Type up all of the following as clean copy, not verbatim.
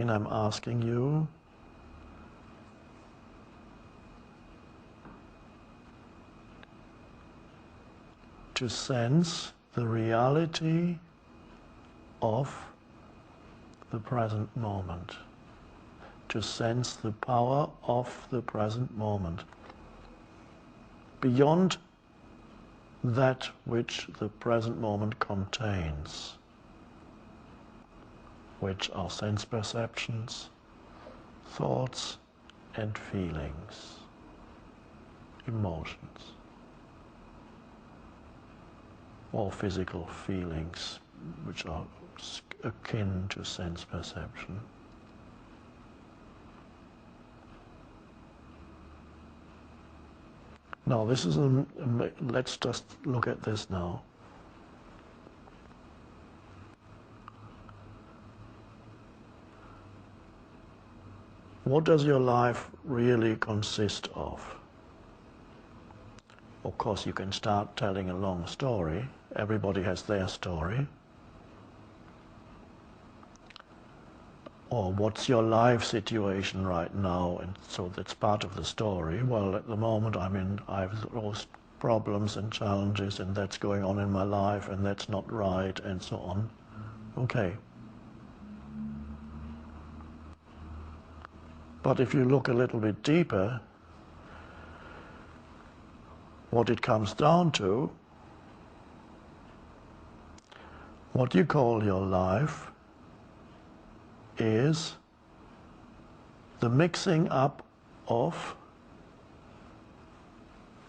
again I'm asking you to sense the reality of the present moment, to sense the power of the present moment, beyond that which the present moment contains, which are sense perceptions, thoughts and feelings, emotions, or physical feelings which are akin to sense perception. Now this is let's just look at this now. What does your life really consist of? Of course, you can start telling a long story. Everybody has their story. Or what's your life situation right now? And so that's part of the story. Well, at the moment I have those problems and challenges, and that's going on in my life, and that's not right, and so on. Okay. But if you look a little bit deeper, what it comes down to, what you call your life, is the mixing up of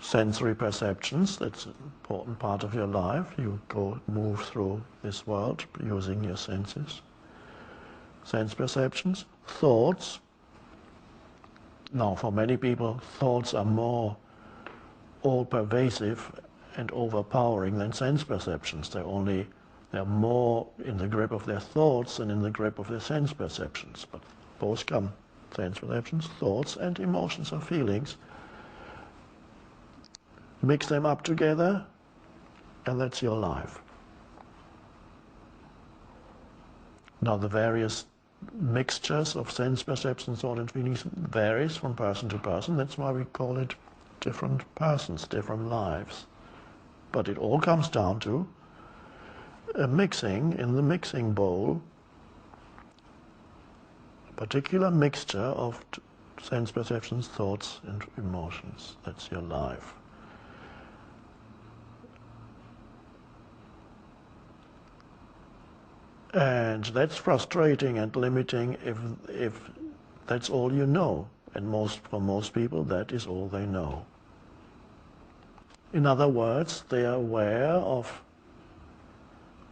sensory perceptions. That's an important part of your life. You move through this world using your senses. Sense perceptions, thoughts. Now, for many people, thoughts are more all-pervasive and overpowering than sense perceptions. They're more in the grip of their thoughts than in the grip of their sense perceptions. But both come, sense perceptions, thoughts, and emotions or feelings. Mix them up together, and that's your life. Now the various mixtures of sense perceptions, thought, and feelings varies from person to person. That's why we call it different persons, different lives. But it all comes down to a mixing in the mixing bowl, a particular mixture of sense perceptions, thoughts and emotions. That's your life. And that's frustrating and limiting if that's all you know. And for most people, that is all they know. In other words, they are aware of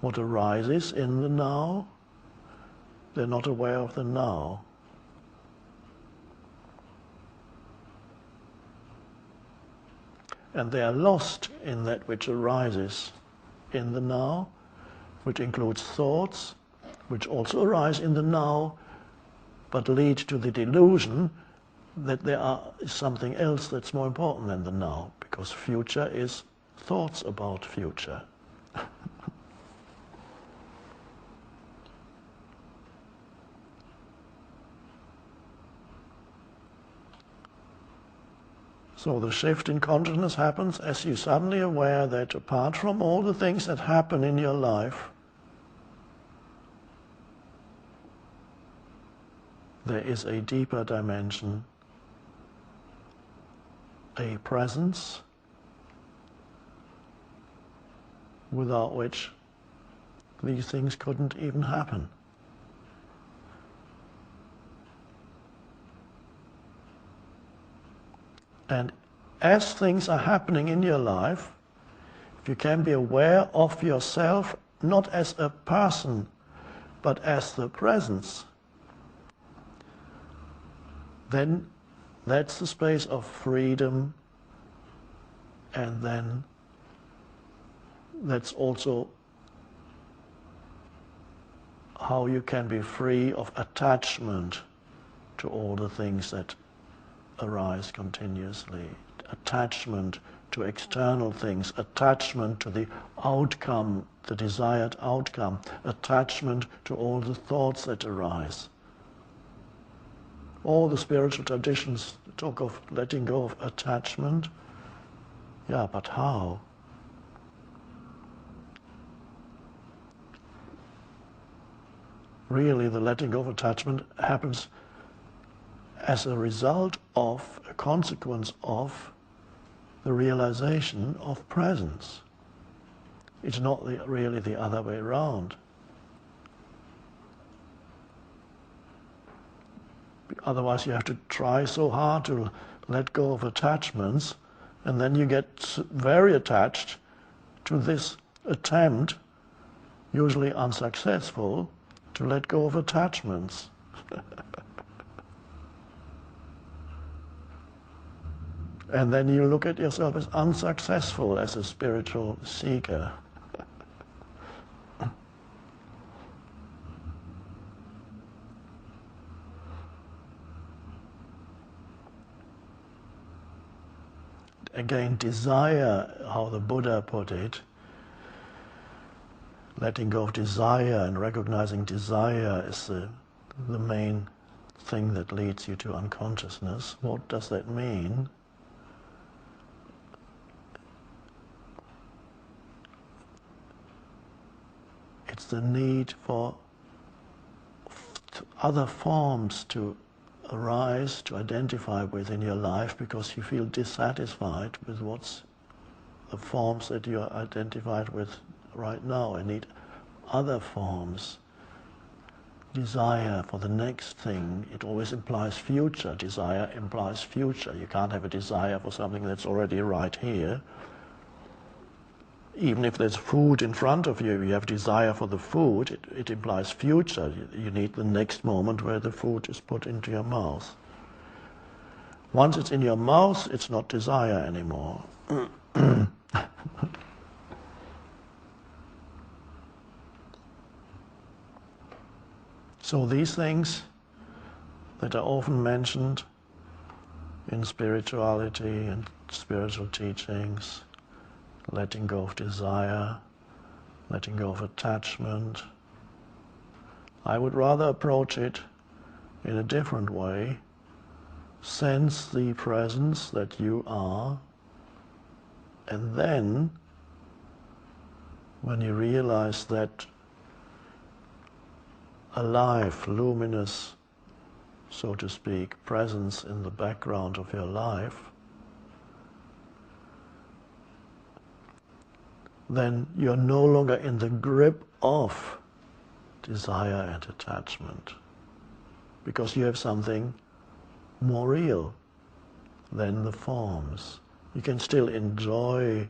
what arises in the now. They're not aware of the now. And they are lost in that which arises in the now, which includes thoughts, which also arise in the now, but lead to the delusion that there is something else that's more important than the now, because future is thoughts about future. So the shift in consciousness happens as you're suddenly aware that apart from all the things that happen in your life, there is a deeper dimension, a presence without which these things couldn't even happen. And as things are happening in your life, if you can be aware of yourself not as a person, but as the presence, then that's the space of freedom, and then that's also how you can be free of attachment to all the things that arise continuously. Attachment to external things, attachment to the outcome, the desired outcome, attachment to all the thoughts that arise. All the spiritual traditions talk of letting go of attachment. Yeah, but how? Really, the letting go of attachment happens as a result of, a consequence of, the realization of presence. It's not really the other way around. Otherwise you have to try so hard to let go of attachments, and then you get very attached to this attempt, usually unsuccessful, to let go of attachments. And then you look at yourself as unsuccessful as a spiritual seeker. Again, desire, how the Buddha put it, letting go of desire and recognizing desire is the main thing that leads you to unconsciousness. What does that mean? It's the need for other forms to arise, to identify with in your life, because you feel dissatisfied with what's the forms that you are identified with right now, and need other forms. Desire for the next thing, it always implies future. Desire implies future. You can't have a desire for something that's already right here. Even if there's food in front of you, you have desire for the food, it implies future. You need the next moment where the food is put into your mouth. Once it's in your mouth, it's not desire anymore. So these things that are often mentioned in spirituality and spiritual teachings, letting go of desire, letting go of attachment, I would rather approach it in a different way. Sense the presence that you are, and then when you realize that alive, luminous, so to speak, presence in the background of your life, then you're no longer in the grip of desire and attachment, because you have something more real than the forms. You can still enjoy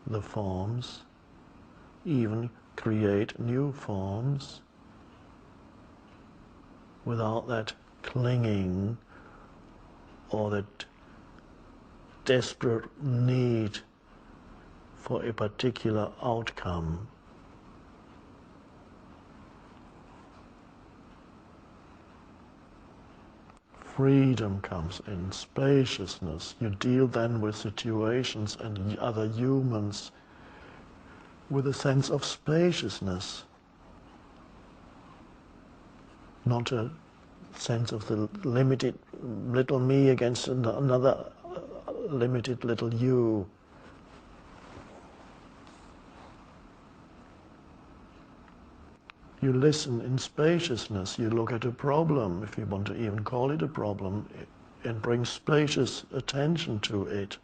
the forms, even create new forms, without that clinging or that desperate need for a particular outcome. Freedom comes in, spaciousness. You deal then with situations and other humans with a sense of spaciousness, not a sense of the limited little me against another limited little you. You listen in spaciousness, you look at a problem, if you want to even call it a problem, and bring spacious attention to it.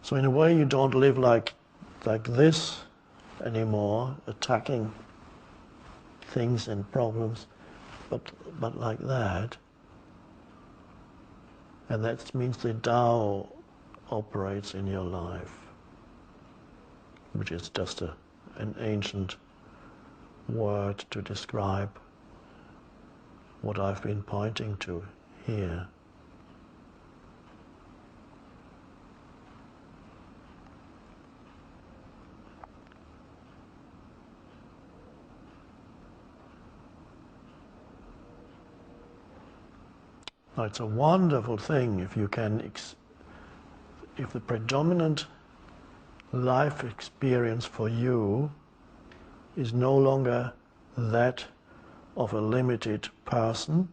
So in a way you don't live like this anymore, attacking things and problems, but like that. And that means the Tao operates in your life, which is just an ancient word to describe what I've been pointing to here. Now, it's a wonderful thing if you can, if the predominant life experience for you is no longer that of a limited person,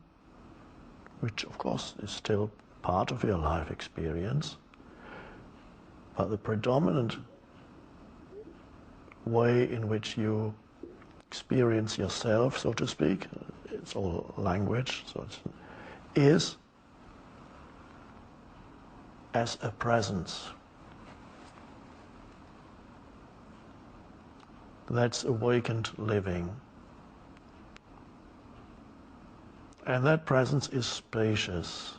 which of course is still part of your life experience, but the predominant way in which you experience yourself, so to speak, it's all language, so is as a presence. That's awakened living. And that presence is spacious.